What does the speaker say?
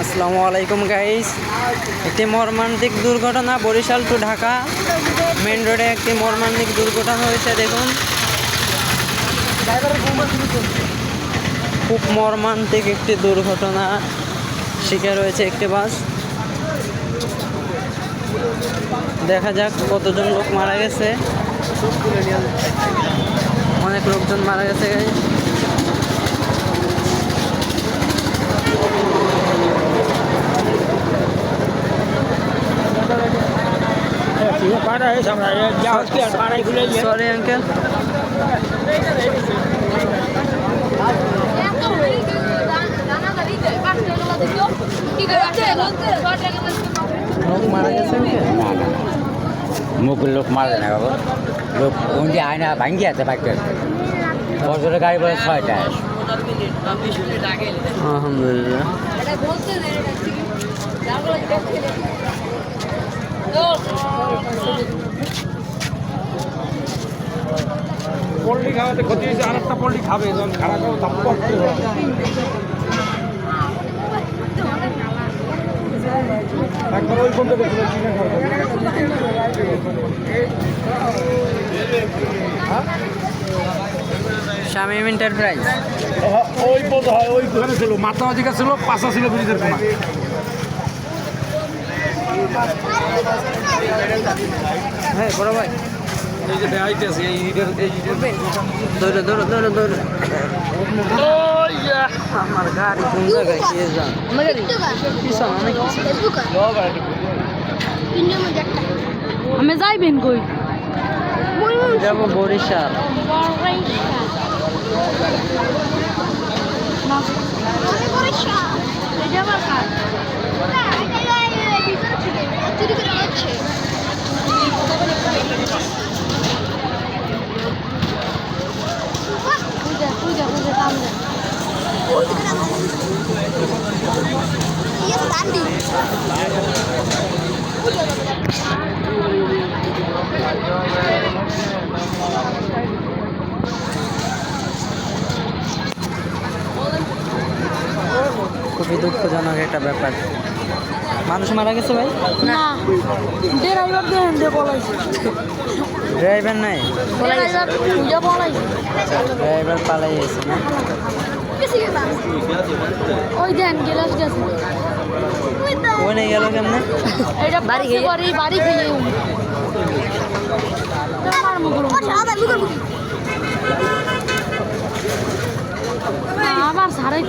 আসসালামু আলাইকুম গাইস। একটি মর্মান্তিক দুর্ঘটনা বরিশাল টু ঢাকা মেন রোডে একটি মর্মান্তিক দুর্ঘটনা হয়েছে। দেখুন, খুব মর্মান্তিক একটি দুর্ঘটনা শিকার হয়েছে একটি বাস। দেখা যাক কতজন লোক মারা গেছে। অনেক লোকজন মারা গেছে গাইস। Sorry uncle. লোক মারা গেছে মুখের লোক মারে না বাবা, লোক ওই আয়না ভাঙ্গি আছে বাইকটা। বছরের গাড়ি বলে 6টা। আলহামদুলিল্লাহ। পোল্ট্রি খাওয়াতে ক্ষতি হয়েছে, আর একটা পোল্ট্রি খাবে যখন খারাপ হবে তারপর একবার ওই কোনটা দেখছিল চিকেন শামীম এন্টারপ্রাইজ। ওই বোধ হয় ওই দোকানে ছিল, মাথা অধিকার ছিল, পাশা ছিল ব্রিজের কোনা। হ্যাঁ বড় ভাই, এই যে দেখাইতে আছে এই ইটের দৌড়ে দৌড়ে দৌড়ে দৌড়ে। আমার গাড়ি কোন জায়গায় কে যান? পিছন অনেক আমি যাইবেন কই? যাবো বরিশাল। খুবই দুঃখজনক একটা ব্যাপার। মানুষ মারা গেছে ভাই? না, ড্রাইভার দেন দে পলাইছে। ড্রাইভার নাই? ড্রাইভার যা পলাইছে। ড্রাইভার পালাই গেছে না? ওই দেন গেলাস গেছে। ওই নিয়ে গেল কেমনে? এটা বাড়ি খেয়ে বাড়ি খেয়ে আমার মুগুলো আমার সারাই